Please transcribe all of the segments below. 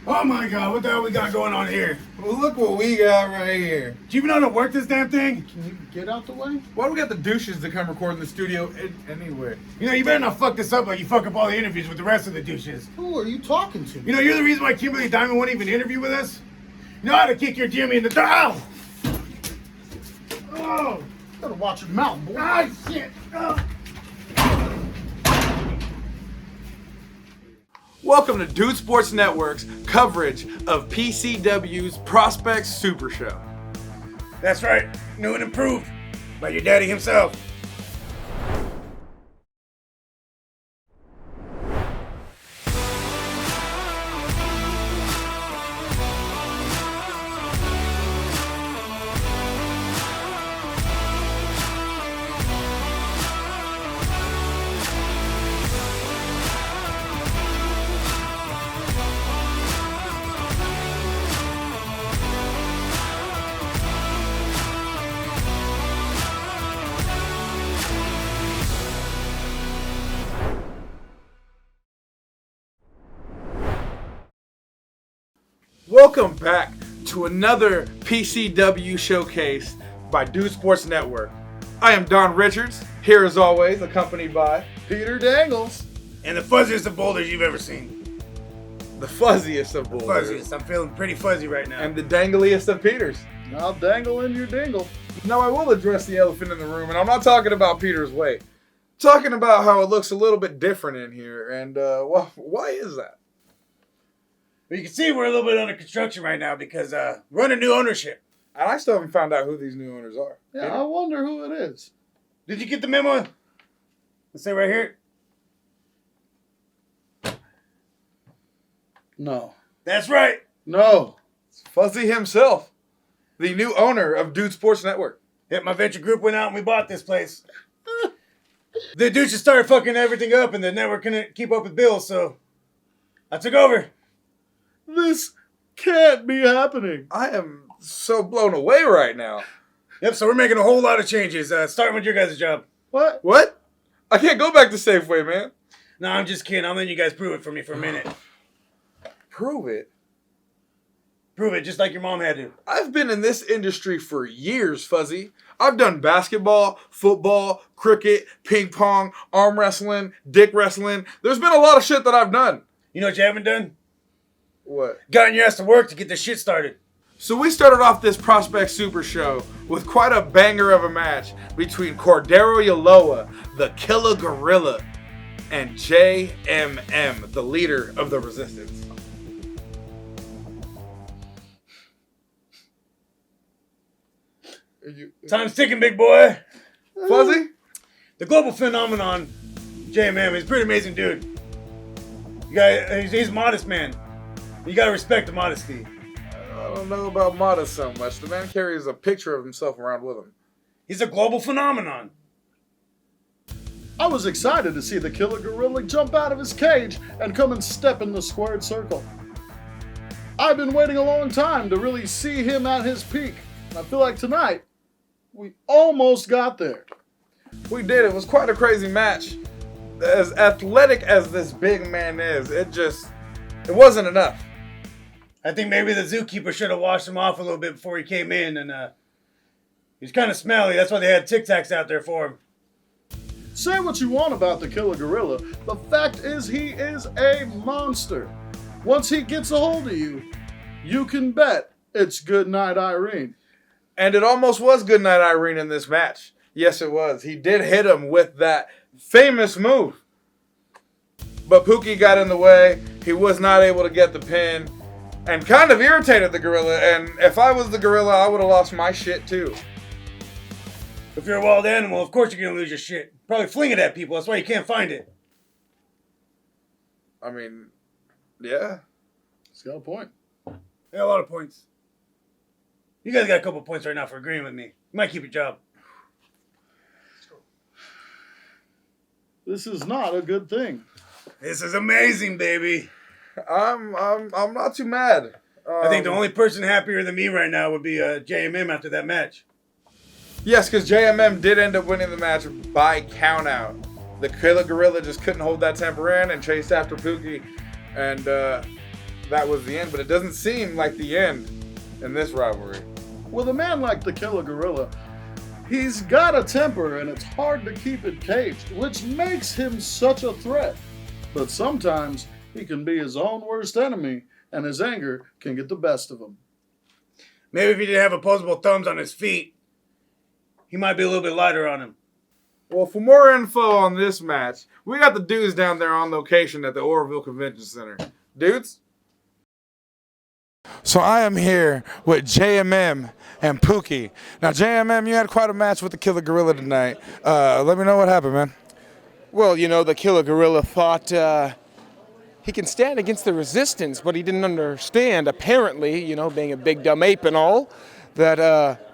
Oh my god, what the hell we got going on here? Well, look what we got right here. Do you even know how to work this damn thing? Can you get out the way? Why do we got the douches to come record in the studio anyway? You know, you better not fuck this up like you fuck up all the interviews with the rest of the douches. Who are you talking to? You know, you're the reason why Kimberly Diamond won't even interview with us? You know how to kick your Jimmy in the Ow! Oh! Better watch your mouth, boy. Ah, shit! Oh. Welcome to Dude Sports Network's coverage of PCW's Prospects Super Show. That's right, new and improved by your daddy himself. Welcome back to another PCW showcase by Dude Sports Network. I am Don Richards, here as always, accompanied by Peter Dangles. And the fuzziest of boulders you've ever seen. the fuzziest of boulders Fuzziest. I'm feeling pretty fuzzy right now. and the dangliest of Peters. I'll dangle in your dingle. Now, I will address the elephant in the room, and I'm not talking about Peter's weight. I'm talking about how it looks a little bit different in here, and why is that? But you can see we're a little bit under construction right now because we're under new ownership. And I still haven't found out who these new owners are. Yeah, Peter? I wonder who it is. Did you get the memo? Let's say right here. No. That's right. No. It's Fuzzy himself, the new owner of Dude Sports Network. Yep, my venture group went out and we bought this place. The dude just started fucking everything up and the network couldn't keep up with bills, so I took over. This can't be happening. I am so blown away right now. Yep, so we're making a whole lot of changes, starting with your guys' job. What? What? I can't go back to Safeway, man. No, I'm just kidding. I'll let you guys prove it for me for a minute. Prove it. Prove it, just like your mom had to. I've been in this industry for years, Fuzzy. I've done basketball, football, cricket, ping pong, arm wrestling, dick wrestling. There's been a lot of shit that I've done. You know what you haven't done? What? Gotten your ass to work to get this shit started. So we started off this Prospect Super Show with quite a banger of a match between Cordero Yaloa, the Killer Gorilla, and JMM, the leader of the Resistance. Time's ticking, big boy. Fuzzy? The global phenomenon, JMM, is a pretty amazing dude. He's a modest man. You gotta respect the modesty. I don't know about modest so much. The man carries a picture of himself around with him. He's a global phenomenon. I was excited to see the killer gorilla jump out of his cage and come and step in the squared circle. I've been waiting a long time to really see him at his peak. And I feel like tonight, we almost got there. We did. It was quite a crazy match. As athletic as this big man is, it wasn't enough. I think maybe the zookeeper should have washed him off a little bit before he came in, and he's kind of smelly. That's why they had Tic Tacs out there for him. Say what you want about the killer gorilla. The fact is he is a monster. Once he gets a hold of you, you can bet it's Goodnight Irene. And it almost was Goodnight Irene in this match. Yes, it was. He did hit him with that famous move. But Pookie got in the way. He was not able to get the pin. And kind of irritated the gorilla. And if I was the gorilla, I would have lost my shit too. If you're a wild animal, of course you're going to lose your shit. Probably fling it at people. That's why you can't find it. I mean, yeah. He's got a point. Yeah, a lot of points. You guys got a couple points right now for agreeing with me. You might keep your job. This is not a good thing. This is amazing, baby. I'm not too mad. I think the only person happier than me right now would be JMM after that match. Yes, because JMM did end up winning the match by countout. The Killer Gorilla just couldn't hold that temper in and chased after Pookie. And the that was the end, but it doesn't seem like the end in this rivalry. With a man like the Killer Gorilla, he's got a temper and it's hard to keep it caged, which makes him such a threat. But sometimes he can be his own worst enemy and his anger can get the best of him. Maybe if he didn't have opposable thumbs on his feet, he might be a little bit lighter on him. Well, for more info on this match, we got the dudes down there on location at the Oroville Convention Center. Dudes? So I am here with JMM and Pookie. Now, JMM, you had quite a match with the Killer Gorilla tonight. Let me know what happened, man. Well, you know, the Killer Gorilla thought he can stand against the resistance, but he didn't understand, apparently, you know, being a big dumb ape and all, that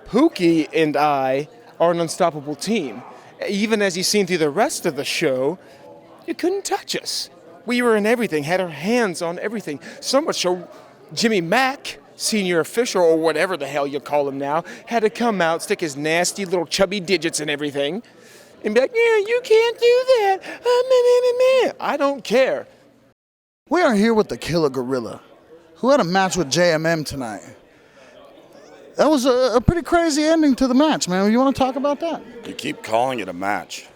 Pookie and I are an unstoppable team. Even as you've seen through the rest of the show, you couldn't touch us. We were in everything, had our hands on everything. So much so, Jimmy Mack, senior official, or whatever the hell you call him now, had to come out, stick his nasty little chubby digits and everything, and be like, yeah, you can't do that. I don't care. We are here with the Killer Gorilla, who had a match with JMM tonight. That was a pretty crazy ending to the match, man. You want to talk about that? You keep calling it a match.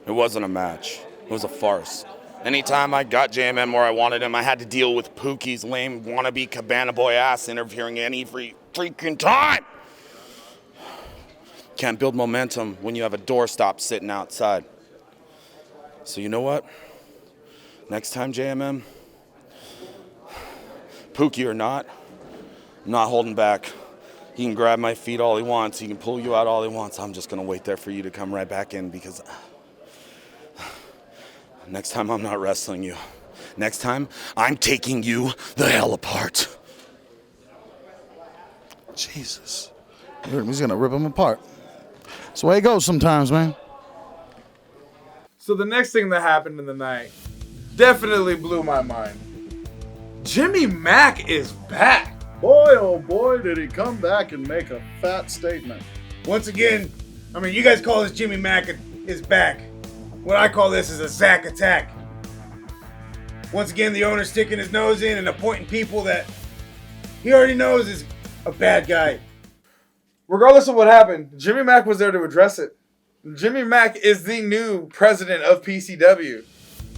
It wasn't a match. It was a farce. Anytime I got JMM where I wanted him, I had to deal with Pookie's lame wannabe Cabana Boy ass interfering every freaking time. Can't build momentum when you have a doorstop sitting outside. So you know what? Next time, JMM, Pookie or not, I'm not holding back. He can grab my feet all he wants. He can pull you out all he wants. I'm just going to wait there for you to come right back in because next time I'm not wrestling you. Next time, I'm taking you the hell apart. Jesus. He's going to rip him apart. That's the way it goes sometimes, man. So the next thing that happened in the night definitely blew my mind. Jimmy Mack is back. Boy, oh boy, did he come back and make a fat statement. Once again, I mean, you guys call this Jimmy Mack is back. What I call this is a Zack attack. Once again, the owner sticking his nose in and appointing people that he already knows is a bad guy. Regardless of what happened, Jimmy Mack was there to address it. Jimmy Mack is the new president of PCW.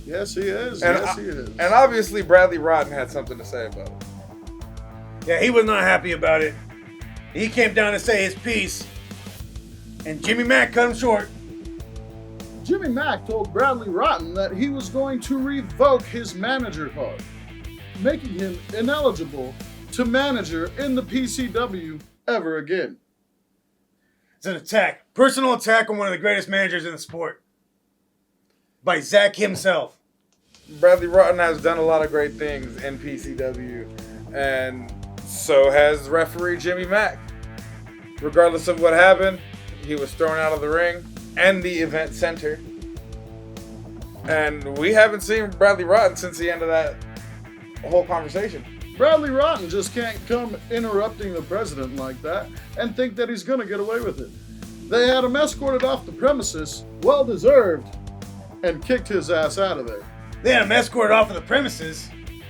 Yes, he is. And yes, he is. And obviously Bradley Rotten had something to say about it. Yeah, he was not happy about it. He came down to say his piece, and Jimmy Mack cut him short. Jimmy Mack told Bradley Rotten that he was going to revoke his manager card, making him ineligible to manager in the PCW ever again. It's an attack, personal attack on one of the greatest managers in the sport, by Zack himself. Bradley Rotten has done a lot of great things in PCW, and so has referee Jimmy Mack. Regardless of what happened, he was thrown out of the ring and the event center. And we haven't seen Bradley Rotten since the end of that whole conversation. Bradley Rotten just can't come interrupting the president like that and think that he's going to get away with it. They had him escorted off the premises, well deserved, and kicked his ass out of there. They had him escorted off of the premises.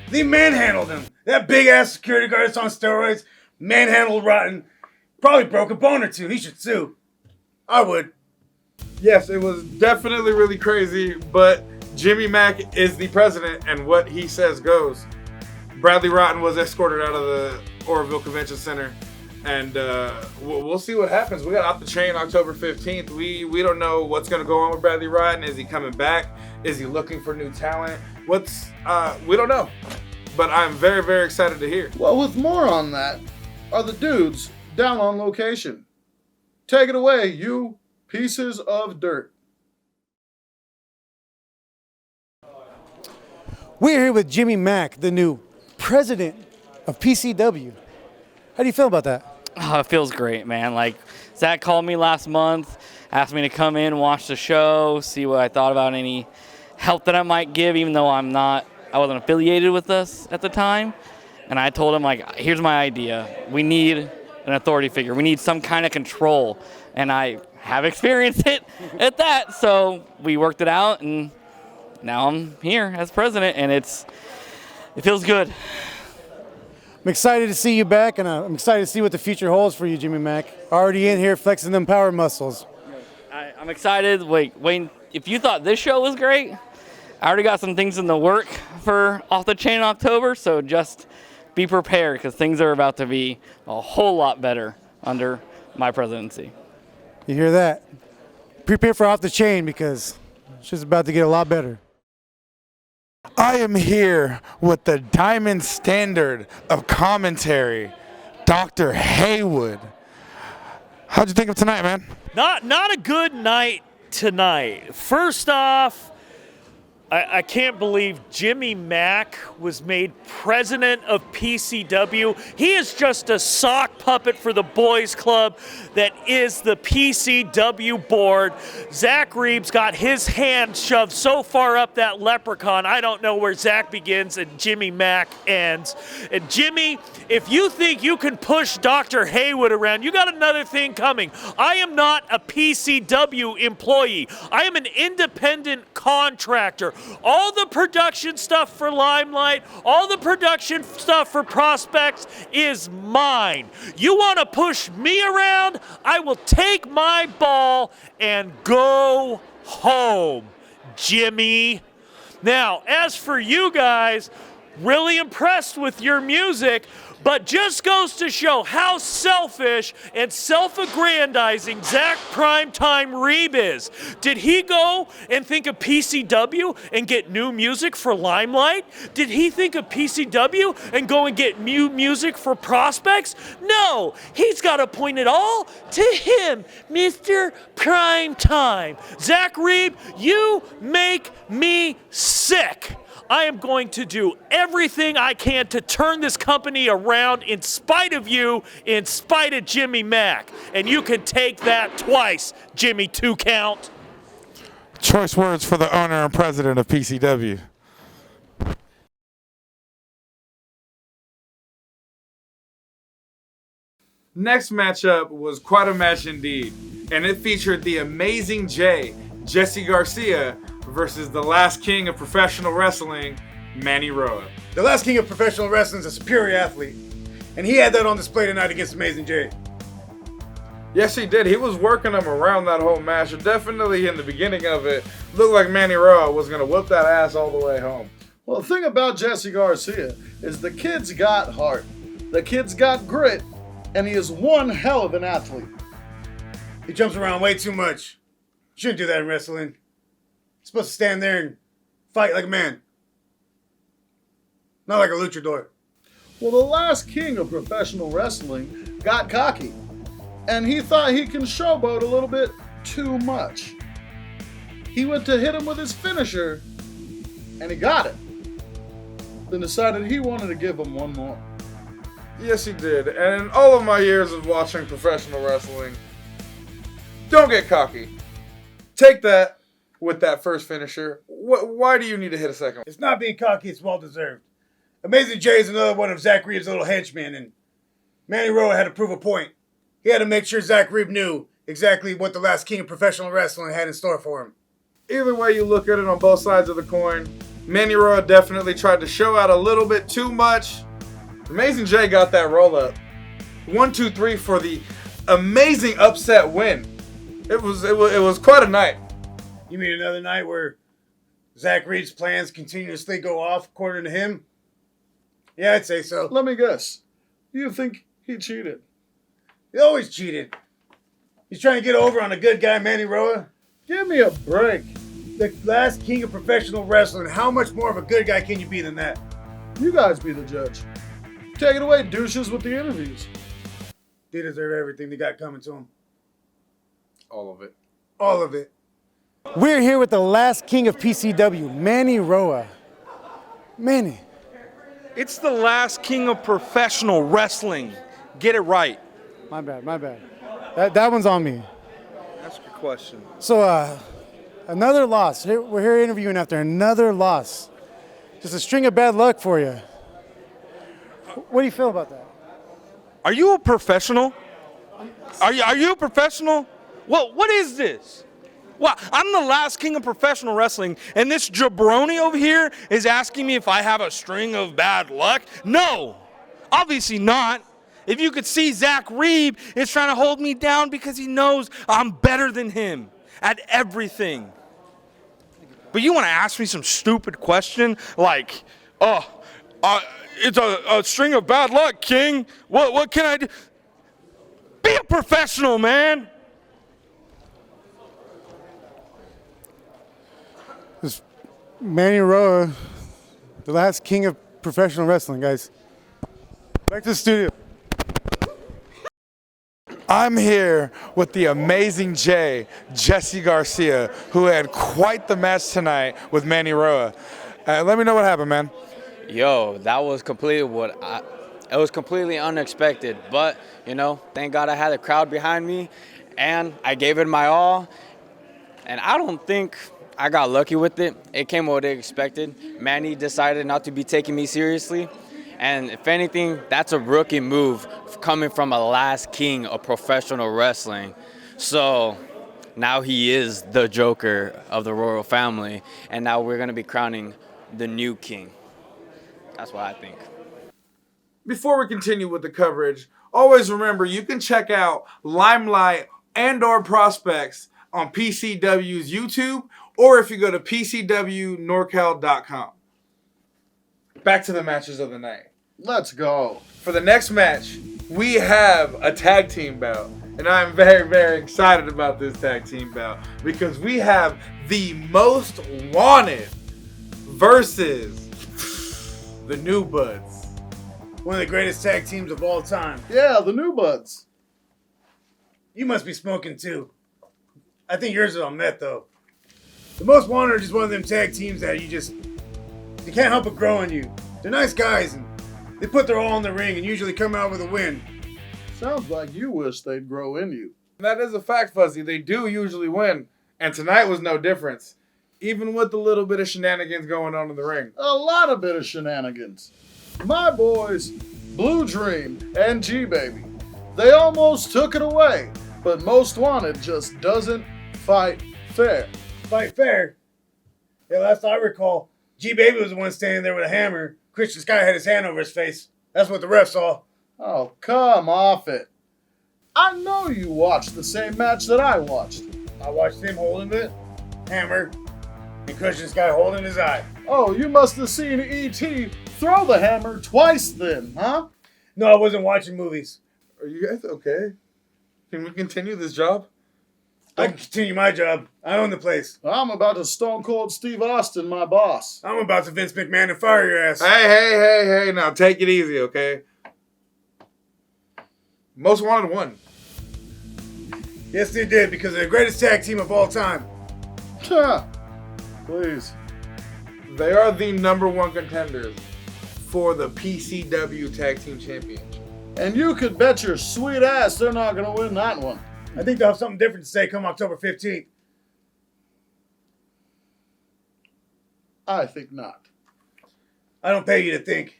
They manhandled him. That big ass security guard that's on steroids manhandled Rotten. Probably broke a bone or two. He should sue. I would. Yes, it was definitely really crazy, but Jimmy Mack is the president, and what he says goes. Bradley Rotten was escorted out of the Oroville Convention Center, and we'll see what happens. We got Off the Chain October 15th. We don't know what's going to go on with Bradley Rotten. Is he coming back? Is he looking for new talent? We don't know, but I'm very, very excited to hear. Well, with more on that are the dudes down on location. Take it away, you pieces of dirt. We're here with Jimmy Mack, the new president of PCW. How do you feel about that? Oh, it feels great, man. Like, Zach called me last month, asked me to come in, watch the show, see what I thought about any help that I might give, even though I wasn't affiliated with us at the time. And I told him, like, here's my idea. We need an authority figure. We need some kind of control. And I have experienced it at that. So we worked it out, and now I'm here as president, and it feels good. I'm excited to see you back, and I'm excited to see what the future holds for you, Jimmy Mack. Already in here flexing them power muscles. I'm excited. Wait, Wayne, if you thought this show was great, I already got some things in the work for Off the Chain in October, so just be prepared because things are about to be a whole lot better under my presidency. You hear that? Prepare for Off the Chain because it's just about to get a lot better. I am here with the diamond standard of commentary, Dr. Haywood. How'd you think of tonight, man? Not a good night tonight. First off, I can't believe Jimmy Mack was made president of PCW. He is just a sock puppet for the boys club that is the PCW board. Zach Reeves got his hand shoved so far up that leprechaun, I don't know where Zach begins and Jimmy Mack ends. And Jimmy, if you think you can push Dr. Haywood around, you got another thing coming. I am not a PCW employee. I am an independent contractor. All the production stuff for Limelight, all the production stuff for Prospects is mine. You want to push me around? I will take my ball and go home, Jimmy. Now, as for you guys, really impressed with your music, but just goes to show how selfish and self-aggrandizing Zach Primetime Reeb is. Did he go and think of PCW and get new music for Limelight? Did he think of PCW and go and get new music for Prospects? No, he's got to point it all to him, Mr. Primetime. Zach Reeb, you make me sick. I am going to do everything I can to turn this company around in spite of you, in spite of Jimmy Mack. And you can take that twice, Jimmy 2 Count. Choice words for the owner and president of PCW. Next matchup was quite a match indeed, and it featured the Amazing J, Jesse Garcia, versus the last king of professional wrestling, Manny Roa. The last king of professional wrestling is a superior athlete, and he had that on display tonight against Amazing J. Yes, he did. He was working him around that whole match. Definitely in the beginning of it, looked like Manny Roa was going to whip that ass all the way home. Well, the thing about Jesse Garcia is the kid's got heart, the kid's got grit, and he is one hell of an athlete. He jumps around way too much. Shouldn't do that in wrestling. He's supposed to stand there and fight like a man. Not like a luchador. Well, the last king of professional wrestling got cocky, and he thought he can showboat a little bit too much. He went to hit him with his finisher, and he got it. Then decided he wanted to give him one more. Yes, he did. And in all of my years of watching professional wrestling, don't get cocky. Take that with that first finisher. Why do you need to hit a second? It's not being cocky, it's well deserved. Amazing J is another one of Zach Reeves' little henchmen, and Manny Roa had to prove a point. He had to make sure Zach Reeves knew exactly what the last king of professional wrestling had in store for him. Either way you look at it on both sides of the coin, Manny Roa definitely tried to show out a little bit too much. Amazing J got that roll up. 1, 2, 3 for the amazing upset win. It was quite a night. You mean another night where Zach Reed's plans continuously go off according to him? Yeah, I'd say so. Let me guess. You think he cheated? He always cheated. He's trying to get over on a good guy, Manny Roa. Give me a break. The last king of professional wrestling. How much more of a good guy can you be than that? You guys be the judge. Take it away, douches, with the interviews. They deserve everything they got coming to them. All of it. All of it. We're here with the last king of PCW, Manny Roa. Manny. It's the last king of professional wrestling. Get it right. My bad. That one's on me. Ask your question. So, another loss. We're here interviewing after another loss. Just a string of bad luck for you. What do you feel about that? Are you a professional? Are you a professional? What is this? Well, I'm the last king of professional wrestling, and this jabroni over here is asking me if I have a string of bad luck? No, Obviously not. If you could see, Zach Reed is trying to hold me down because he knows I'm better than him at everything. But you want to ask me some stupid question like, it's a string of bad luck, King. What can I do? Be a professional, man. This Manny Roa, the last king of professional wrestling, guys. Back to the studio. I'm here with the amazing Jesse Garcia, who had quite the match tonight with Manny Roa. Let me know what happened, man. Yo, that was it was completely unexpected, but thank God I had a crowd behind me, and I gave it my all, and I don't think I got lucky with it. It came what they expected. Manny decided not to be taking me seriously, and if anything, that's a rookie move coming from a last king of professional wrestling. So now he is the Joker of the royal family, and now we're going to be crowning the new king. That's what I think. Before we continue with the coverage, always remember you can check out Limelight and/or Prospects on PCW's YouTube, or if you go to PCWNorcal.com. Back to the matches of the night. Let's go. For the next match, we have a tag team bout. And I'm very, very excited about this tag team bout because we have the Most Wanted versus the New Buds. One of the greatest tag teams of all time. Yeah, the New Buds. You must be smoking too. I think yours is on meth though. The Most Wanted are just one of them tag teams that you can't help but grow on you. They're nice guys and they put their all in the ring and usually come out with a win. Sounds like you wish they'd grow in you. That is a fact, Fuzzy. They do usually win. And tonight was no difference. Even with the little bit of shenanigans going on in the ring. A lot of bit of shenanigans. My boys, Blue Dream and G-Baby, they almost took it away. But Most Wanted just doesn't fight fair. Fight fair? Yeah, last I recall, G-Baby was the one standing there with a hammer. Christian Sky had his hand over his face. That's what the ref saw. Oh, come off it. I know you watched the same match that I watched. I watched him holding the hammer and Christian Sky holding his eye. Oh, you must have seen E.T. throw the hammer twice then, huh? No, I wasn't watching movies. Are you guys okay? Can we continue this job? I can continue my job. I own the place. I'm about to Stone Cold Steve Austin, my boss. I'm about to Vince McMahon and fire your ass. Hey, now take it easy, okay? Most Wanted won. Yes, they did, because they're the greatest tag team of all time. Please. They are the #1 contenders for the PCW Tag Team Championship. And you could bet your sweet ass they're not going to win that one. I think they'll have something different to say come October 15th. I think not. I don't pay you to think.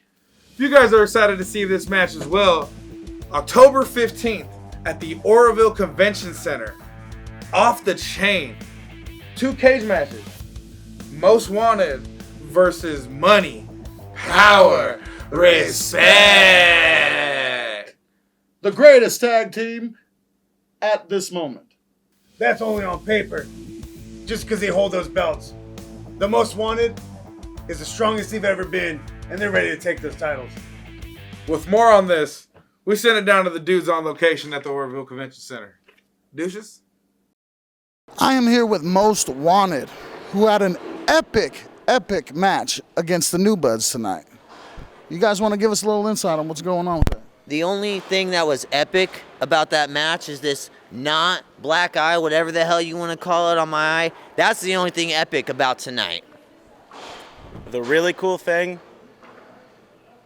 If you guys are excited to see this match as well, October 15th at the Oroville Convention Center, Off the Chain, 2 cage matches. Most Wanted versus Money, Power, Respect. The greatest tag team at this moment. That's only on paper. Just because they hold those belts. The Most Wanted is the strongest they've ever been, and they're ready to take those titles. With more on this, we sent it down to the dudes on location at the Oroville Convention Center. Douches? I am here with Most Wanted, who had an epic match against the New Buds tonight. You guys want to give us a little insight on what's going on with that? The only thing that was epic about that match is this not black eye, whatever the hell you want to call it on my eye. That's the only thing epic about tonight. The really cool thing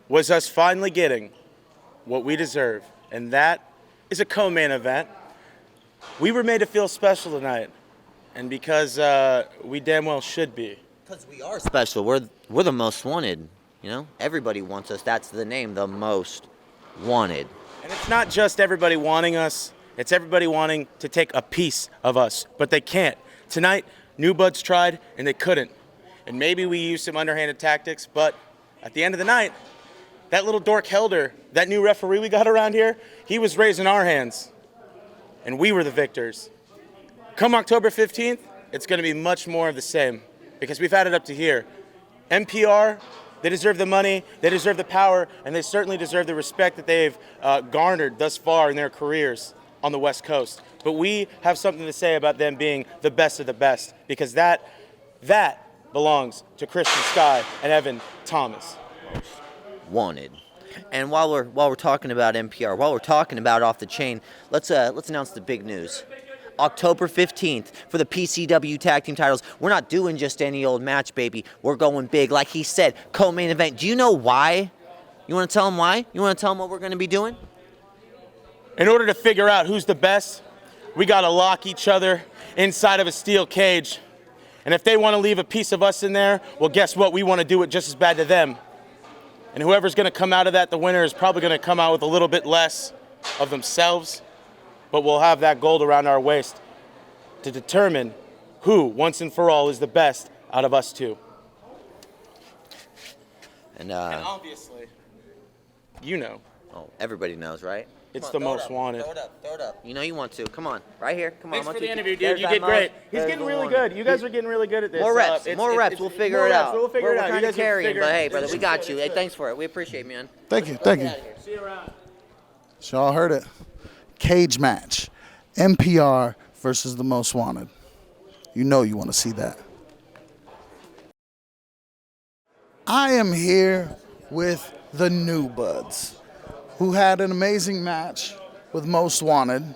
was us finally getting what we deserve, and that is a co-main event. We were made to feel special tonight, and because we damn well should be. Because we are special. We're the most wanted. You know, everybody wants us. That's the name, the most wanted. And it's not just everybody wanting us, it's everybody wanting to take a piece of us, but they can't. Tonight, New Buds tried, and they couldn't. And maybe we used some underhanded tactics, but at the end of the night, that little dork Helder, that new referee we got around here, he was raising our hands, and we were the victors. Come October 15th, it's going to be much more of the same because we've had it up to here. NPR, they deserve the money, they deserve the power, and they certainly deserve the respect that they've garnered thus far in their careers on the West Coast. But we have something to say about them being the best of the best because that belongs to Christian Sky and Evan Thomas. Wanted. And while we're talking about NPR, while we're talking about Off the Chain, let's announce the big news. October 15th for the PCW tag team titles. We're not doing just any old match, baby. We're going big. Like he said, co-main event. Do you know why? You want to tell him why? You want to tell him what we're going to be doing? In order to figure out who's the best, we got to lock each other inside of a steel cage. And if they want to leave a piece of us in there, well, guess what? We want to do it just as bad to them. And whoever's going to come out of that, the winner, is probably going to come out with a little bit less of themselves. But we'll have that gold around our waist to determine who, once and for all, is the best out of us two. And obviously, you know. Oh, everybody knows, right? It's the most wanted. Throw it up. You know you want to. Come on. Right here. Come on. Thanks for the interview, dude. You did great. He's getting really good. You guys are getting really good at this. More reps. We'll figure it out. We'll figure it out. We're kind of carrying, but hey, brother, we got you. Hey, thanks for it. We appreciate it, man. Thank you. See you around. So y'all heard it. Cage match. NPR versus the Most Wanted. You know you want to see that. I am here with the New Buds, who had an amazing match with Most Wanted.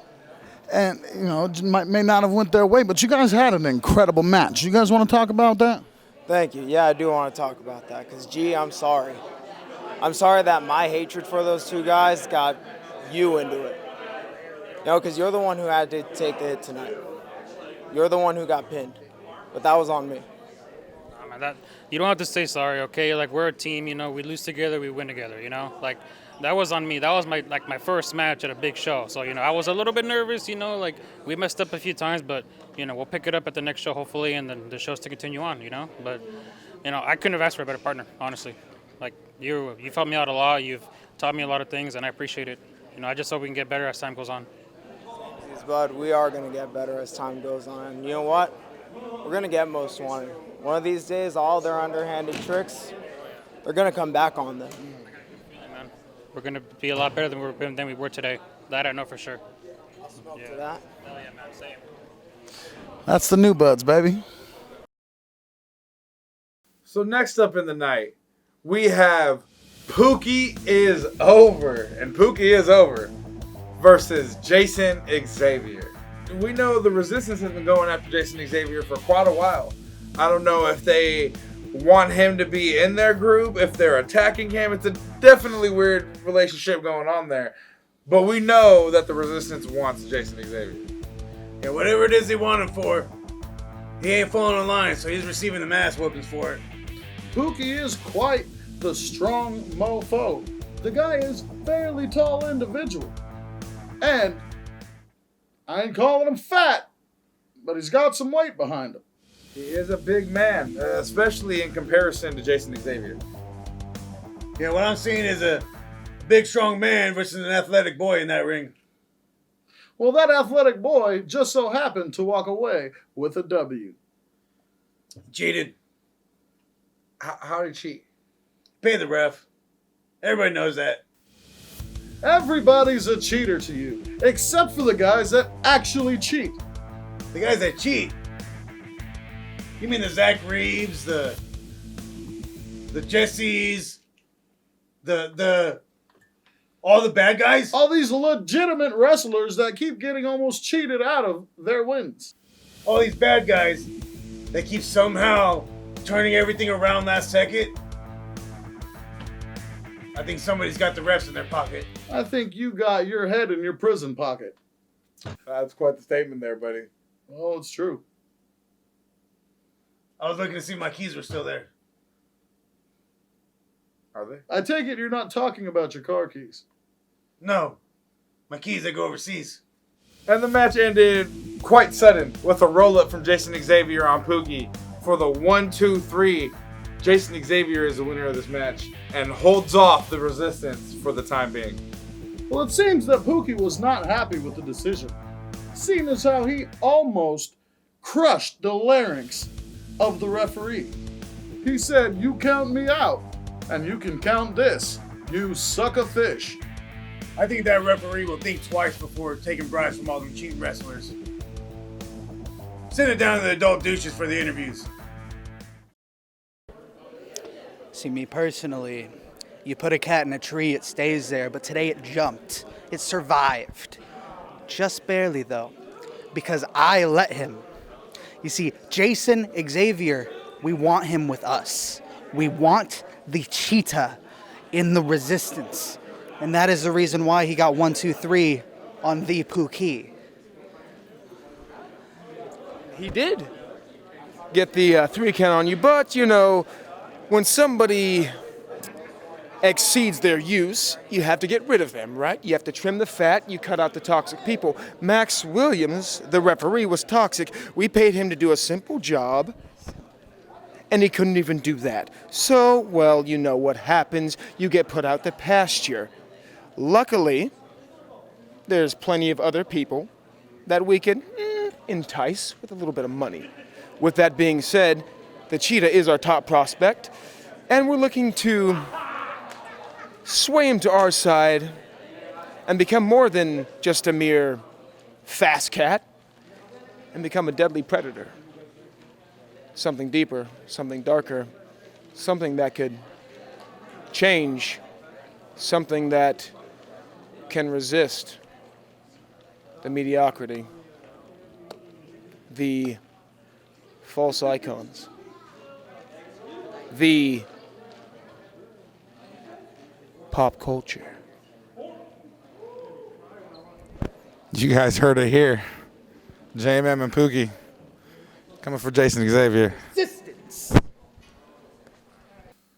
And, you know, it may not have went their way, but you guys had an incredible match. You guys want to talk about that? Thank you. Yeah, I do want to talk about that because, G, I'm sorry. I'm sorry that my hatred for those two guys got you into it. You know, because you're the one who had to take the hit tonight. You're the one who got pinned. But that was on me. Nah, man, you don't have to say sorry, okay? Like, we're a team, you know. We lose together, we win together, you know? Like, that was on me. That was my first match at a big show. So, you know, I was a little bit nervous, you know. Like, we messed up a few times, but, you know, we'll pick it up at the next show, hopefully, and then the show's to continue on, you know? But, you know, I couldn't have asked for a better partner, honestly. Like, you've helped me out a lot. You've taught me a lot of things, and I appreciate it. You know, I just hope we can get better as time goes on. Bud, we are going to get better as time goes on. And you know what? We're going to get Most Wanted. One of these days, all their underhanded tricks, they're going to come back on them. Man, we're going to be a lot better than we were today. That I know for sure. Yeah. To that. Hell yeah, man. Same. That's the New Buds, baby. So next up in the night, we have Pookie is over. And Pookie is over versus Jason Xavier. We know the Resistance has been going after Jason Xavier for quite a while. I don't know if they want him to be in their group, if they're attacking him. It's a definitely weird relationship going on there. But we know that the Resistance wants Jason Xavier. Yeah, whatever it is they want him for, he ain't falling in line, so he's receiving the mass whoopings for it. Pookie is quite the strong mofo. The guy is a fairly tall individual. And I ain't calling him fat, but he's got some weight behind him. He is a big man, especially in comparison to Jason Xavier. Yeah, what I'm seeing is a big, strong man versus an athletic boy in that ring. Well, that athletic boy just so happened to walk away with a W. Cheated. How did he cheat? Pay the ref. Everybody knows that. Everybody's a cheater to you, except for the guys that actually cheat. The guys that cheat? You mean the Zach Reeves, the Jessies, all the bad guys? All these legitimate wrestlers that keep getting almost cheated out of their wins. All these bad guys that keep somehow turning everything around last second. I think somebody's got the refs in their pocket. I think you got your head in your prison pocket. That's quite the statement there, buddy. Oh, it's true. I was looking to see if my keys were still there. Are they? I take it you're not talking about your car keys. No. My keys, they go overseas. And the match ended quite sudden with a roll-up from Jason Xavier on Pookie for the 1-2-3 Jason Xavier is the winner of this match and holds off the Resistance for the time being. Well, it seems that Pookie was not happy with the decision, seeing as how he almost crushed the larynx of the referee. He said, "You count me out, and you can count this. You suck a fish." I think that referee will think twice before taking bribes from all them cheating wrestlers. Send it down to the adult douches for the interviews. See, me personally, you put a cat in a tree, it stays there, but today it jumped. It survived. Just barely, though, because I let him. You see, Jason Xavier, we want him with us. We want the cheetah in the Resistance. And that is the reason why he got 1, 2, 3 on the Pookie. He did get the 3 count on you, but, you know, when somebody exceeds their use, you have to get rid of them, right? You have to trim the fat, you cut out the toxic people. Max Williams, the referee, was toxic. We paid him to do a simple job, and he couldn't even do that. So, well, you know what happens. You get put out to pasture. Luckily, there's plenty of other people that we can entice with a little bit of money. With that being said, the cheetah is our top prospect, and we're looking to sway him to our side and become more than just a mere fast cat and become a deadly predator. Something deeper, something darker, something that could change, something that can resist the mediocrity, the false icons, the pop culture. You guys heard it here. JMM and Pookie coming for Jason Xavier. Resistance.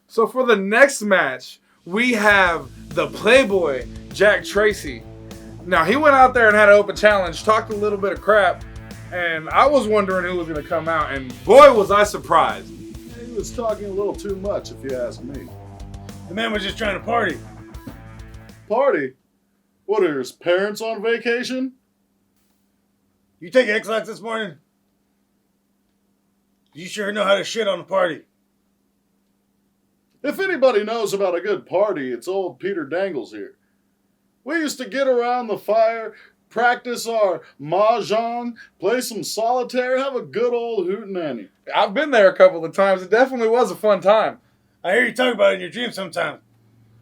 So for the next match, we have the Playboy, Jack Tracy. Now, he went out there and had an open challenge, talked a little bit of crap, and I was wondering who was going to come out, and boy, was I surprised. He was talking a little too much, if you ask me. The man was just trying to party. Party? What are his parents on vacation? You take X-Lax this morning? You sure know how to shit on a party. If anybody knows about a good party, it's old Peter Dangles here. We used to get around the fire, practice our mahjong, play some solitaire, have a good old hootenanny. I've been there a couple of times. It definitely was a fun time. I hear you talk about it in your dreams sometimes.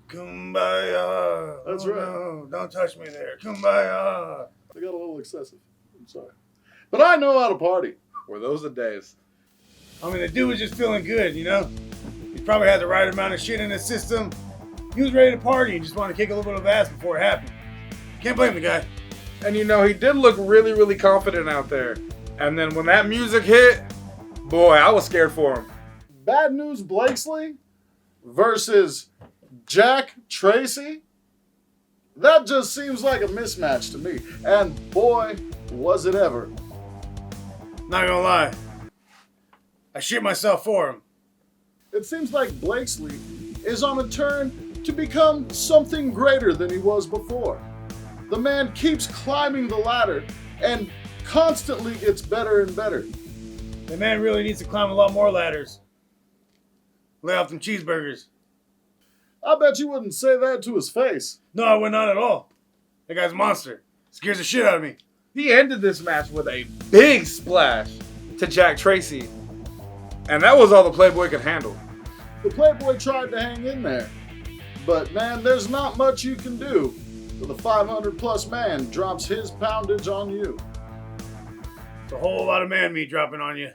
Kumbaya. That's Oh, right. no, don't touch me there. Kumbaya. I got a little excessive. I'm sorry. But I know how to party. Were those the days? I mean, the dude was just feeling good, you know? He probably had the right amount of shit in his system. He was ready to party and just wanted to kick a little bit of ass before it happened. Can't blame the guy. And you know, he did look really, really confident out there. And then when that music hit, boy, I was scared for him. Bad News Blakesley versus Jack Tracy? That just seems like a mismatch to me. And boy, was it ever. Not gonna lie. I shit myself for him. It seems like Blakesley is on a turn to become something greater than he was before. The man keeps climbing the ladder and constantly gets better and better. The man really needs to climb a lot more ladders. Lay off them cheeseburgers. I bet you wouldn't say that to his face. No, I would not at all. That guy's a monster. Scares the shit out of me. He ended this match with a big splash to Jack Tracy. And that was all the Playboy could handle. The Playboy tried to hang in there. But man, there's not much you can do when the 500 plus man drops his poundage on you. It's a whole lot of man meat dropping on you.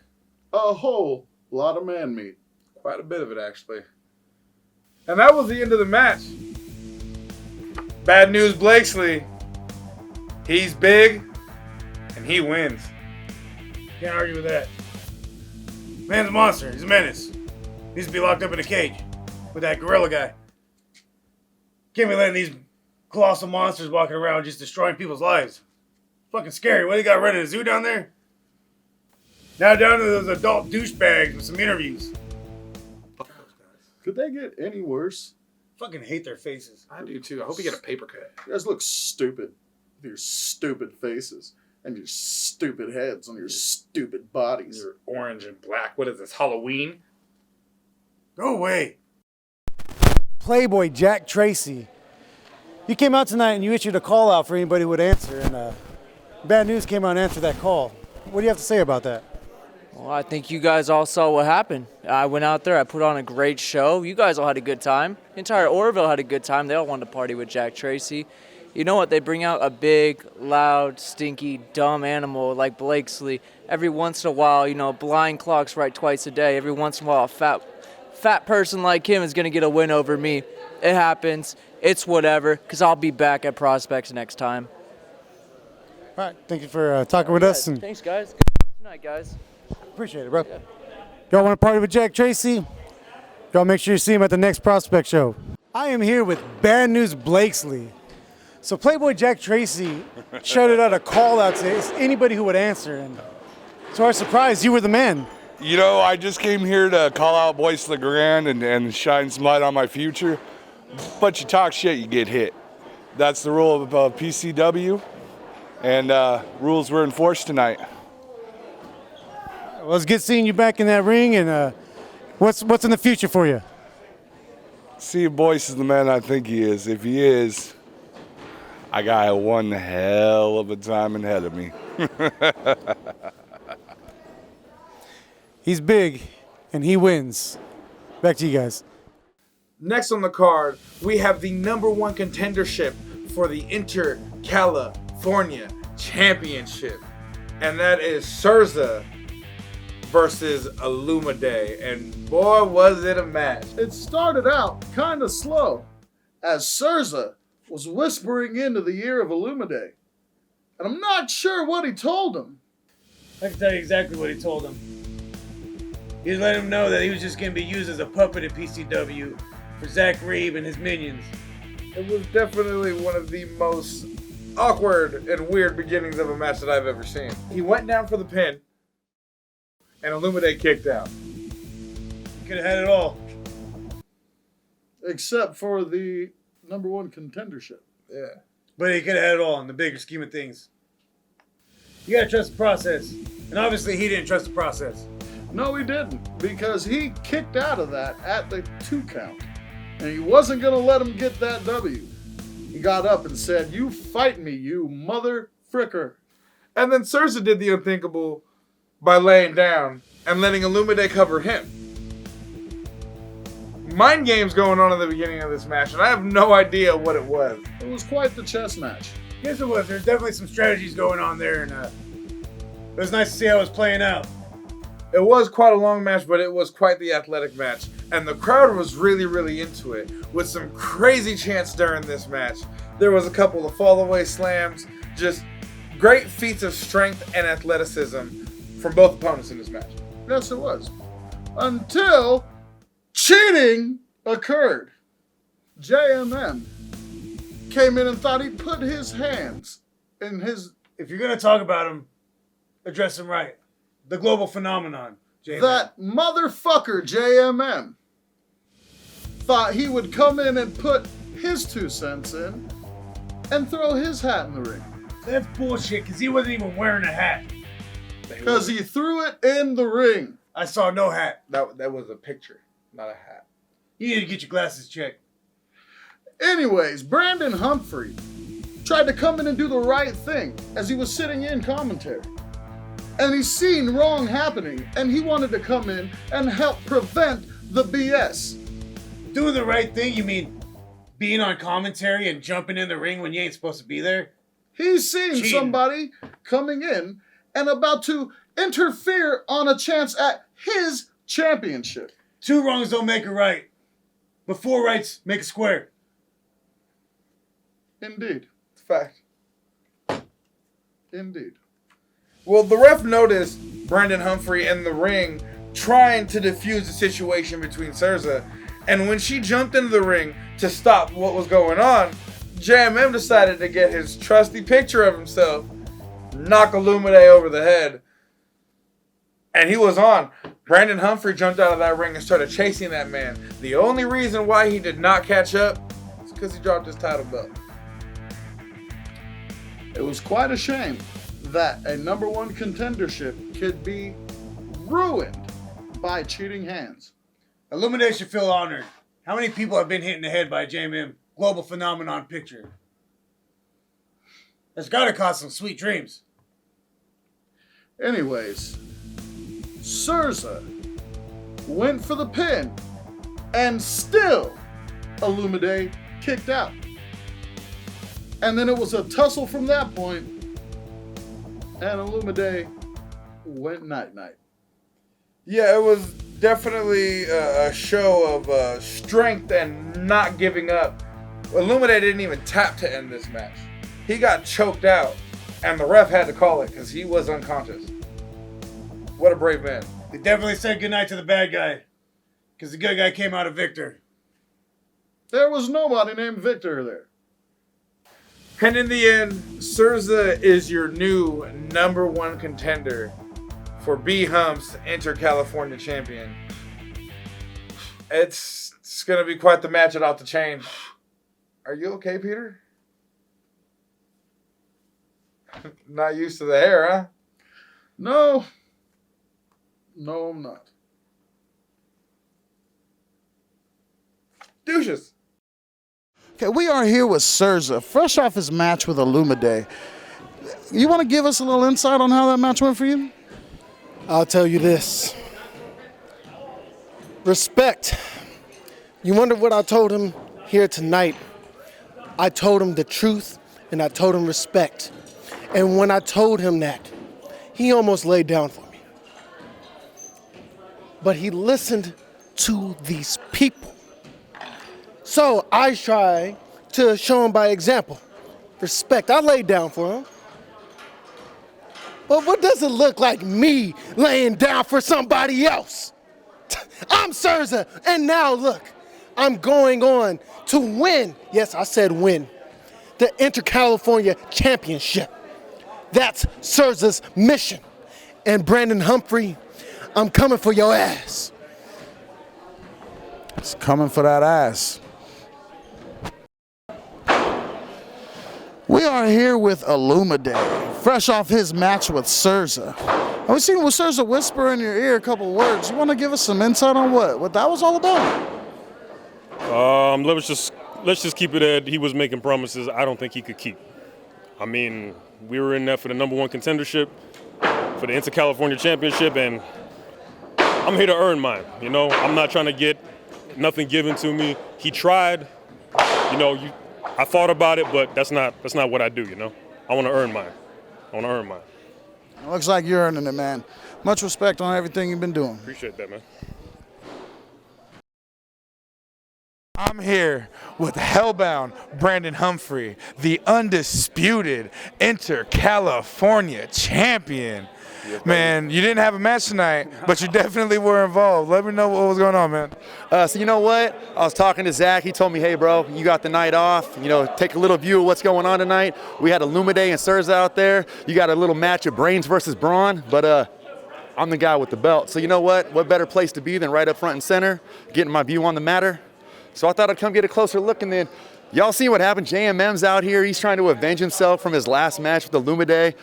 A whole lot of man meat. Quite a bit of it, actually. And that was the end of the match. Bad News Blakesley. He's big, and he wins. Can't argue with that. Man's a monster. He's a menace. Needs to be locked up in a cage with that gorilla guy. Can't be letting these colossal monsters walking around just destroying people's lives. Fucking scary. What, they got rid of the zoo down there? Now down to those adult douchebags with some interviews. Could they get any worse? Fucking hate their faces. I do too. I hope you get a paper cut. You guys look stupid with your stupid faces and your stupid heads on your stupid bodies. You're orange and black. What is this, Halloween? Go away. Playboy Jack Tracy. You came out tonight and you issued a call out for anybody who would answer, and Bad News came out and answered that call. What do you have to say about that? Well, I think you guys all saw what happened. I went out there, I put on a great show. You guys all had a good time. The entire Orville had a good time. They all wanted to party with Jack Tracy. You know what? They bring out a big, loud, stinky, dumb animal like Blakesley. Every once in a while, you know, blind clocks right twice a day. Every once in a while, a fat person like him is going to get a win over me. It happens. It's whatever, because I'll be back at Prospects next time. All right, thank you for talking with us. And Thanks, guys. Good luck tonight, guys. appreciate it, bro. Y'all want to party with Jack Tracy? Y'all make sure you see him at the next Prospect show. I am here with Bad News Blakesley. So Playboy Jack Tracy shouted out a call out to anybody who would answer, and to our surprise, you were the man. You know, I just came here to call out Boyce LeGrand and shine some light on my future. But you talk shit, you get hit. That's the rule of PCW, and rules were enforced tonight. Well, it's good seeing you back in that ring, and what's in the future for you? See if Boyce is the man I think he is. If he is, I got one hell of a time ahead of me. He's big, and he wins. Back to you guys. Next on the card, we have the #1 contendership for the Inter-California Championship. And that is Surza versus Illumide. And boy, was it a match. It started out kind of slow as Surza was whispering into the ear of Illumide. And I'm not sure what he told him. I can tell you exactly what he told him. He let him know that he was just going to be used as a puppet in PCW for Zach Reeb and his minions. It was definitely one of the most awkward and weird beginnings of a match that I've ever seen. He went down for the pin, and Illumide kicked out. Could have had it all. Except for the #1 contendership. Yeah. But he could have had it all in the bigger scheme of things. You gotta trust the process. And obviously he didn't trust the process. No, he didn't, because he kicked out of that at the 2 count. And he wasn't going to let him get that W. He got up and said, "You fight me, you mother fricker." And then Surza did the unthinkable by laying down and letting Illumide cover him. Mind games going on at the beginning of this match, and I have no idea what it was. It was quite the chess match. Yes, it was. There's definitely some strategies going on there, and it was nice to see how it was playing out. It was quite a long match, but it was quite the athletic match. And the crowd was really, really into it, with some crazy chants during this match. There was a couple of fall-away slams, just great feats of strength and athleticism from both opponents in this match. Yes, it was. Until cheating occurred. JMM came in and thought he put his hands in his... If you're going to talk about him, address him right. The global phenomenon, JMM. That motherfucker, JMM, thought he would come in and put his 2 cents in and throw his hat in the ring. That's bullshit, because he wasn't even wearing a hat. Because he threw it in the ring. I saw no hat. That was a picture, not a hat. You need to get your glasses checked. Anyways, Brandon Humphrey tried to come in and do the right thing as he was sitting in commentary. And he's seen wrong happening, and he wanted to come in and help prevent the BS. Doing the right thing, you mean being on commentary and jumping in the ring when you ain't supposed to be there? He's seen Cheating. somebody coming in and about to interfere on a chance at his championship. 2 wrongs don't make a right, but 4 rights make a square. Indeed. It's a fact. Indeed. Well, the ref noticed Brandon Humphrey in the ring trying to defuse the situation between Surza, and when she jumped into the ring to stop what was going on, JMM decided to get his trusty picture of himself, knock Illumide over the head, and he was on. Brandon Humphrey jumped out of that ring and started chasing that man. The only reason why he did not catch up is because he dropped his title belt. It was quite a shame that a number one contendership could be ruined by cheating hands. Illumination should feel honored. How many people have been hit in the head by JMM Global Phenomenon picture? That's gotta cause some sweet dreams. Anyways, Souza went for the pin and still Illumide kicked out. And then it was a tussle from that point, and Illumide went night-night. Yeah, it was definitely a show of strength and not giving up. Illumide didn't even tap to end this match. He got choked out, and the ref had to call it because he was unconscious. What a brave man. They definitely said goodnight to the bad guy, because the good guy came out a victor. There was nobody named Victor there. And in the end, Souza is your new number one contender for B-Hump's Inter-California champion. It's going to be quite the match at Off the Chain. Are you okay, Peter? Not used to the hair, huh? No, I'm not. Douches. Okay, we are here with Souza, fresh off his match with Illumide. You want to give us a little insight on how that match went for you? I'll tell you this. Respect. You wonder what I told him here tonight? I told him the truth, and I told him respect. And when I told him that, he almost laid down for me. But he listened to these people. So I try to show him by example. Respect. I laid down for him. But what does it look like me laying down for somebody else? I'm Souza, and now look, I'm going on to win. Yes, I said win. The Inter-California Championship. That's Souza's mission. And Brandon Humphrey, I'm coming for your ass. It's coming for that ass. We are here with Illumide, fresh off his match with Souza. We've seen Souza whisper in your ear a couple words. You want to give us some insight on what that was all about? Let's just keep it at he was making promises I don't think he could keep. I mean, we were in there for the number one contendership, for the Inter-California Championship, and I'm here to earn mine. You know, I'm not trying to get nothing given to me. He tried. You know, I thought about it, but that's not what I do, you know? I want to earn mine. It looks like you're earning it, man. Much respect on everything you've been doing. Appreciate that, man. I'm here with Hellbound Brandon Humphrey, the undisputed Inter-California champion. Man, you didn't have a match tonight, but you definitely were involved. Let me know what was going on, man. So you know what? I was talking to Zach. He told me, hey, bro, you got the night off. You know, take a little view of what's going on tonight. We had Illumide and Souza out there. You got a little match of Brains versus Braun, but I'm the guy with the belt. So you know what? What better place to be than right up front and center, getting my view on the matter? So I thought I'd come get a closer look, and then y'all see what happened. JMM's out here. He's trying to avenge himself from his last match with Illumide.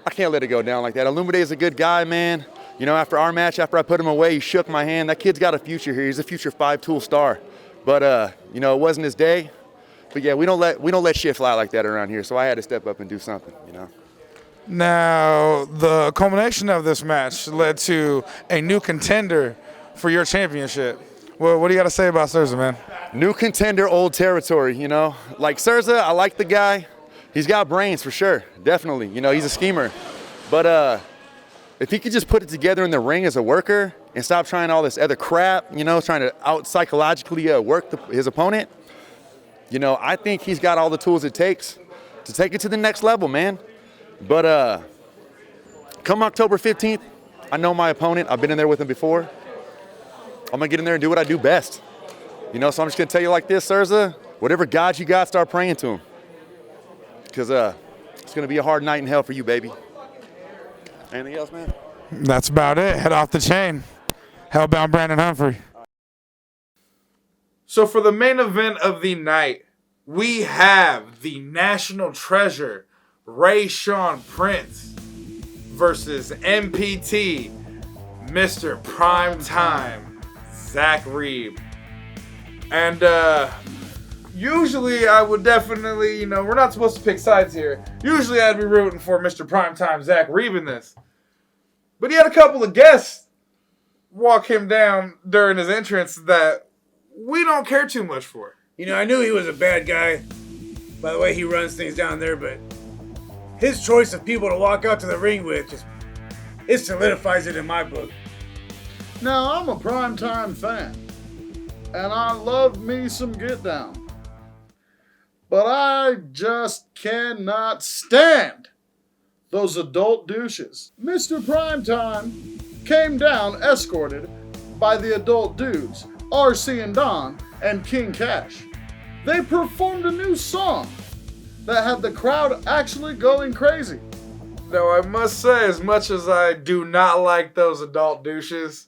I can't let it go down like that. Illumide is a good guy, man. You know, after our match, after I put him away, he shook my hand. That kid's got a future here. He's a future 5-tool star. But you know, it wasn't his day. But yeah, we don't let shit fly like that around here. So I had to step up and do something, you know. Now, the culmination of this match led to a new contender for your championship. Well, what do you got to say about Souza, man? New contender, old territory, you know. Like Souza, I like the guy. He's got brains for sure, definitely. You know, he's a schemer. But if he could just put it together in the ring as a worker and stop trying all this other crap, you know, trying to out-psychologically work his opponent, you know, I think he's got all the tools it takes to take it to the next level, man. But come October 15th, I know my opponent. I've been in there with him before. I'm going to get in there and do what I do best. You know, so I'm just going to tell you like this, Souza, whatever God you got, start praying to him. Because it's going to be a hard night in hell for you, baby. Anything else, man? That's about it. Head off the chain. Hellbound Brandon Humphrey. So for the main event of the night, we have the national treasure, Ray-Sean Prince, versus MPT, Mr. Primetime, Zach Reeb. And usually I would definitely, we're not supposed to pick sides here. Usually I'd be rooting for Mr. Primetime, Zach Reeb in this. But he had a couple of guests walk him down during his entrance that we don't care too much for. I knew he was a bad guy by the way he runs things down there, but his choice of people to walk out to the ring with it solidifies it in my book. Now, I'm a Primetime fan, and I love me some Get Down. But I just cannot stand those adult douches. Mr. Primetime came down escorted by the adult dudes, RC and Don, and King Cash. They performed a new song that had the crowd actually going crazy. Now, I must say, as much as I do not like those adult douches,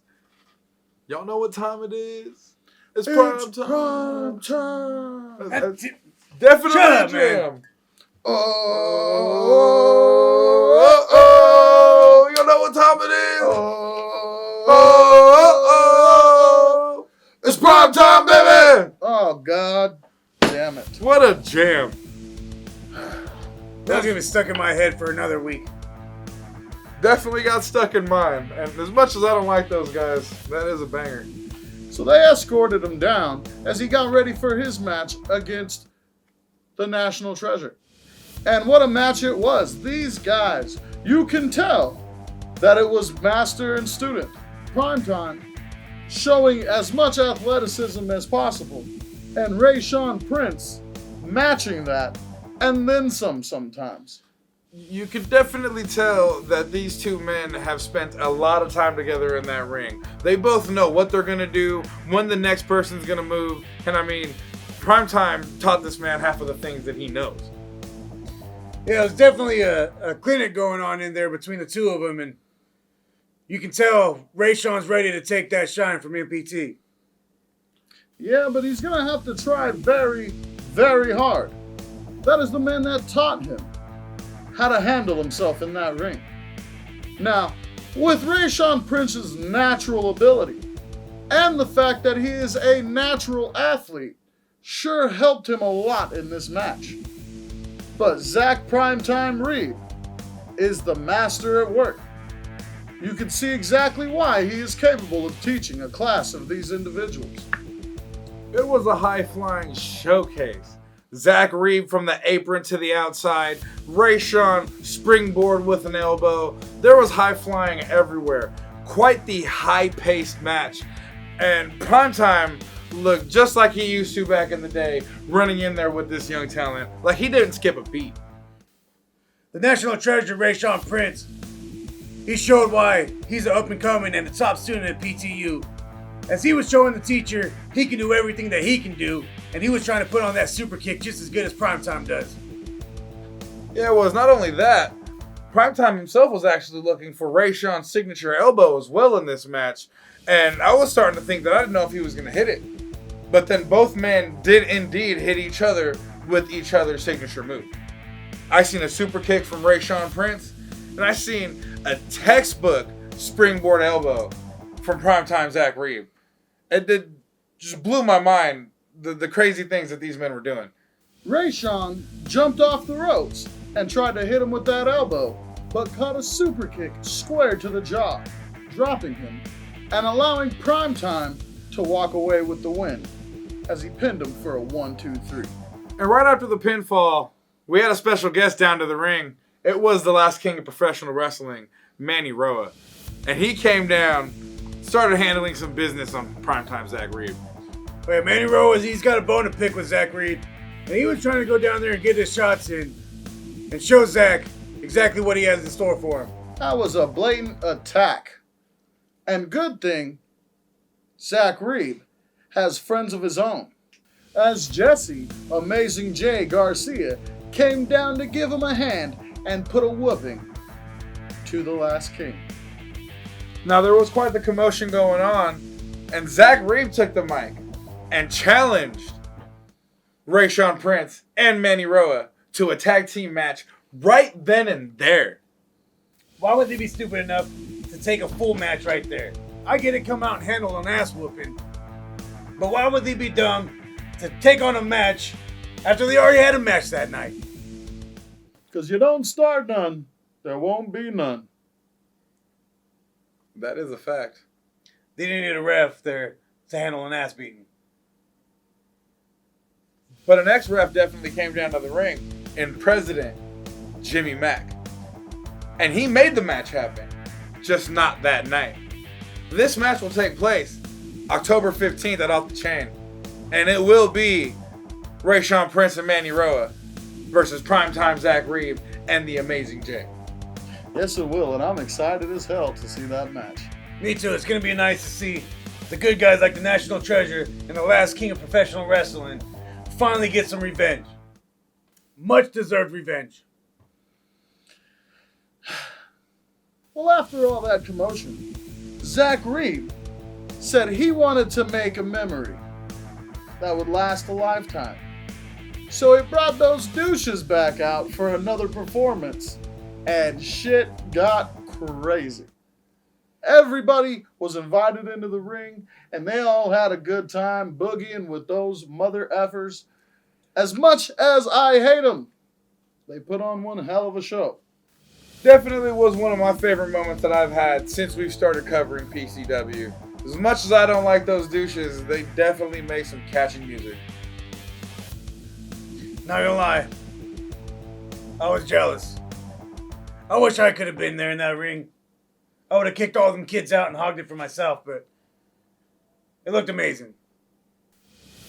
y'all know what time it is? It's prime time. That's definitely Shut up, a jam. man. Oh, you know what time it is? It's prime time, baby. Oh, God damn it. What a jam. That's gonna be stuck in my head for another week. Definitely got stuck in mine. And as much as I don't like those guys, that is a banger. So they escorted him down as he got ready for his match against the National Treasure. And what a match it was. These guys, you can tell that it was master and student. Primetime showing as much athleticism as possible. And Ray-Sean Prince matching that and then some sometimes. You can definitely tell that these two men have spent a lot of time together in that ring. They both know what they're going to do, when the next person's going to move. And I mean, Primetime taught this man half of the things that he knows. Yeah, there's definitely a clinic going on in there between the two of them, and you can tell Ray-Sean's ready to take that shine from MPT. Yeah, but he's going to have to try very, very hard. That is the man that taught him how to handle himself in that ring. Now, with Ray-Sean Prince's natural ability and the fact that he is a natural athlete, sure helped him a lot in this match. But Zach Primetime Reeb is the master at work. You can see exactly why he is capable of teaching a class of these individuals. It was a high-flying showcase. Zach Reeb from the apron to the outside. Ray-Sean springboard with an elbow. There was high-flying everywhere. Quite the high-paced match. And Primetime looked just like he used to back in the day, running in there with this young talent. Like he didn't skip a beat. The National Treasure, Ray-Sean Prince, he showed why he's an up-and-coming and a top student at PTU. As he was showing the teacher, he can do everything that he can do, and he was trying to put on that super kick just as good as Primetime does. Yeah, it was not only that. Primetime himself was actually looking for Ray-Sean's signature elbow as well in this match. And I was starting to think that I didn't know if he was going to hit it. But then both men did indeed hit each other with each other's signature move. I seen a super kick from Ray-Sean Prince, and I seen a textbook springboard elbow from Primetime Zach Reeb. It just blew my mind, the crazy things that these men were doing. Ray-Sean jumped off the ropes and tried to hit him with that elbow, but caught a super kick square to the jaw, dropping him and allowing Primetime to walk away with the win as he pinned him for a 1-2-3. And right after the pinfall, we had a special guest down to the ring. It was the last king of professional wrestling, Manny Roa. And he came down, started handling some business on Primetime Zach Reeb. Wait, Manny Roa, he's got a bone to pick with Zach Reeb. And he was trying to go down there and get his shots in and show Zach exactly what he has in store for him. That was a blatant attack. And good thing, Zach Reeb has friends of his own, as Jesse, Amazing Jay Garcia, came down to give him a hand and put a whooping to the last king. Now, there was quite the commotion going on, and Zach Reeve took the mic and challenged Rayshawn Prince and Manny Roa to a tag team match right then and there. Why would they be stupid enough to take a full match right there? I get it, come out and handle an ass whooping. But why would they be dumb to take on a match after they already had a match that night? Because you don't start none, there won't be none. That is a fact. They didn't need a ref there to handle an ass beating. But an ex-ref definitely came down to the ring in President Jimmy Mack. And he made the match happen, just not that night. This match will take place October 15th at Off the Chain. And it will be Rayshawn Prince and Manny Roa versus Primetime Zach Reeve and the Amazing Jay. Yes, it will, and I'm excited as hell to see that match. Me too. It's going to be nice to see the good guys like the National Treasure and the last king of professional wrestling finally get some revenge. Much deserved revenge. Well, after all that commotion, Zach Reeve said he wanted to make a memory that would last a lifetime. So he brought those douches back out for another performance, and shit got crazy. Everybody was invited into the ring, and they all had a good time boogieing with those mother effers. As much as I hate them, they put on one hell of a show. Definitely was one of my favorite moments that I've had since we've started covering PCW. As much as I don't like those douches, they definitely make some catchy music. Not gonna lie, I was jealous. I wish I could have been there in that ring. I would have kicked all them kids out and hogged it for myself, but it looked amazing.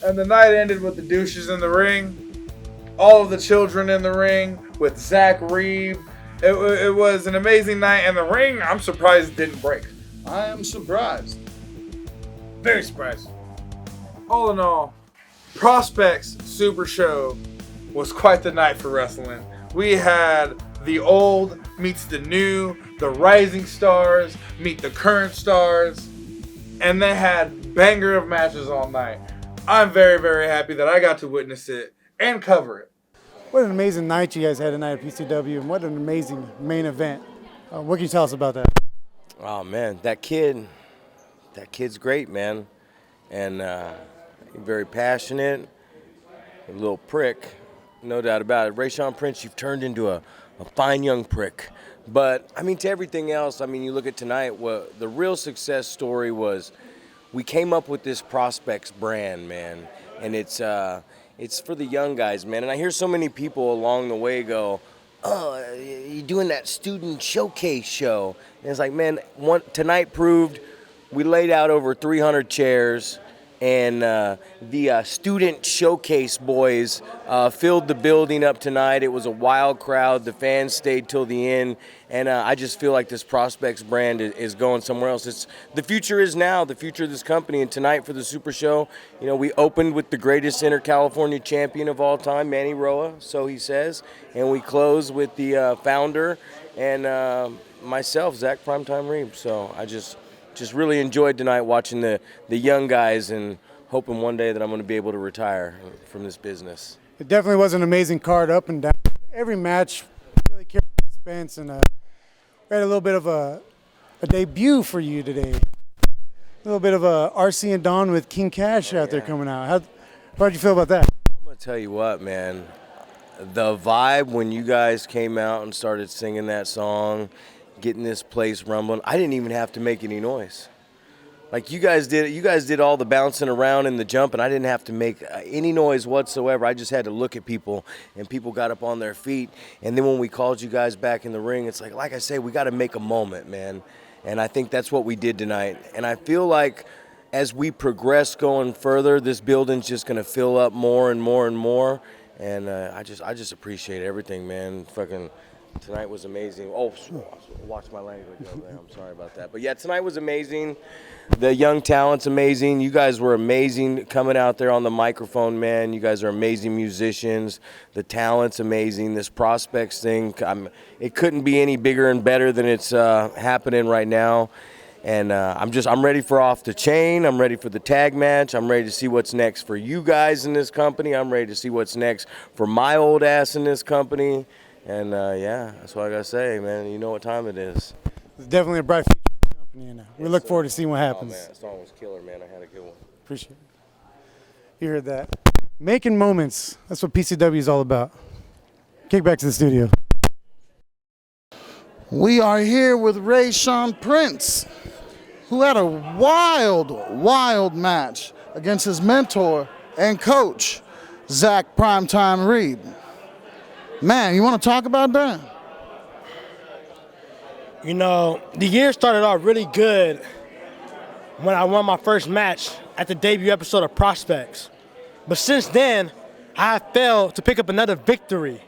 And the night ended with the douches in the ring, all of the children in the ring, with Zach Reeve. It was an amazing night, and the ring, I'm surprised, didn't break. I am surprised. Very surprised. All in all, Prospects Super Show was quite the night for wrestling. We had the old meets the new, the rising stars meet the current stars, and they had banger of matches all night. I'm very, very happy that I got to witness it and cover it. What an amazing night you guys had tonight at PCW, and what an amazing main event. What can you tell us about that? Oh man, that kid's great, man, and very passionate, a little prick, no doubt about it. Rayshawn Prince, you've turned into a fine young prick. But I mean, to everything else, I mean, you look at tonight. What the real success story was, we came up with this Prospects brand, man, and it's for the young guys, man. And I hear so many people along the way go, "Oh, you're doing that student showcase show." And it's like, man, tonight proved we laid out over 300 chairs, and the student showcase boys filled the building up tonight. It was a wild crowd. The fans stayed till the end, and I just feel like this Prospects brand is going somewhere else. The future is now, the future of this company. And tonight for the Super Show, you know, we opened with the greatest Inter-California champion of all time, Manny Roa, so he says, and we close with the founder and myself, Zach Primetime Reeve. So I just really enjoyed tonight watching the young guys and hoping one day that I'm going to be able to retire from this business. It definitely was an amazing card up and down. Every match really carried suspense, and we had a little bit of a debut for you today. A little bit of a RC and Dawn with King Cash out there coming out. How'd you feel about that? I'm going to tell you what, man. The vibe when you guys came out and started singing that song, getting this place rumbling, I didn't even have to make any noise. Like you guys did all the bouncing around and the jumping. I didn't have to make any noise whatsoever. I just had to look at people, and people got up on their feet. And then when we called you guys back in the ring, it's like I say, we got to make a moment, man. And I think that's what we did tonight. And I feel like as we progress going further, this building's just going to fill up more and more and more. And I just appreciate everything, man. Fucking tonight was amazing. Oh, watch my language over there. I'm sorry about that. But yeah, tonight was amazing. The young talent's amazing. You guys were amazing coming out there on the microphone, man. You guys are amazing musicians. The talent's amazing. This Prospects thing, it couldn't be any bigger and better than it's happening right now. And I'm ready for Off the Chain. I'm ready for the tag match. I'm ready to see what's next for you guys in this company. I'm ready to see what's next for my old ass in this company. And yeah, that's what I gotta say, man. You know what time it is. It's definitely a bright future for the company, and we look forward to seeing what happens. Oh man, that song was killer, man. I had a good one. Appreciate it. You heard that. Making moments. That's what PCW is all about. Kick back to the studio. We are here with Rayshawn Prince, who had a wild match against his mentor and coach, Zach Primetime Reed. Man, you want to talk about that? You know, the year started off really good when I won my first match at the debut episode of Prospects. But since then, I have failed to pick up another victory.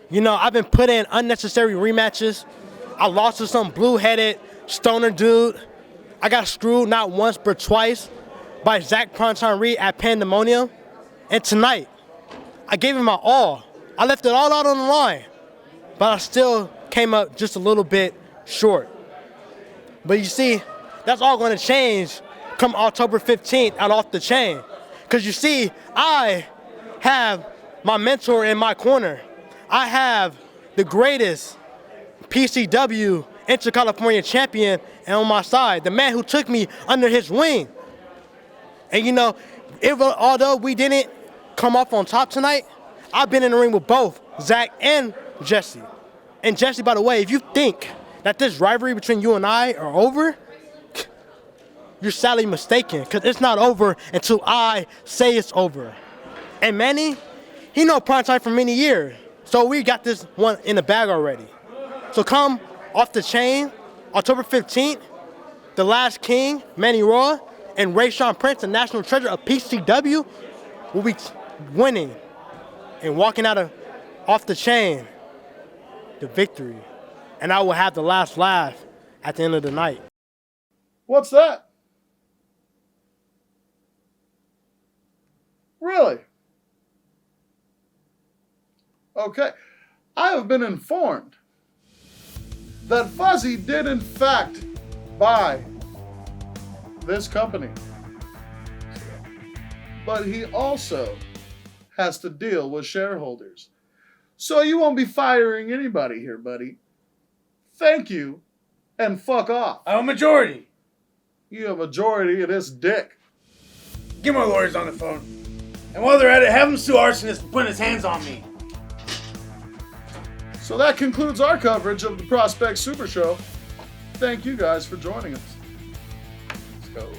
You know, I've been put in unnecessary rematches. I lost to some blue-headed stoner dude. I got screwed not once but twice by Zach Primetime Reed at Pandemonium. And tonight, I gave him my all. I left it all out on the line, but I still came up just a little bit short. But you see, that's all going to change come October 15th out Off the Chain. Because you see, I have my mentor in my corner. I have the greatest PCW Inter-California champion on my side, the man who took me under his wing. And you know, although we didn't come up on top tonight, I've been in the ring with both Zach and Jesse. And Jesse, by the way, if you think that this rivalry between you and I are over, you're sadly mistaken, because it's not over until I say it's over. And Manny, he know Primetime for many years, so we got this one in the bag already. So come Off the Chain, October 15th, The Last King, Manny Raw, and Rayshawn Prince, the national treasure of PCW, will be winning and walking out of Off the Chain, the victory. And I will have the last laugh at the end of the night. What's that? Really? Okay. I have been informed that Fuzzy did in fact buy this company. But he also has to deal with shareholders. So you won't be firing anybody here, buddy. Thank you, and fuck off. I'm a majority. You a majority of this dick. Get my lawyers on the phone. And while they're at it, have them sue arsonist for putting his hands on me. So that concludes our coverage of the Prospect Super Show. Thank you guys for joining us. Let's go.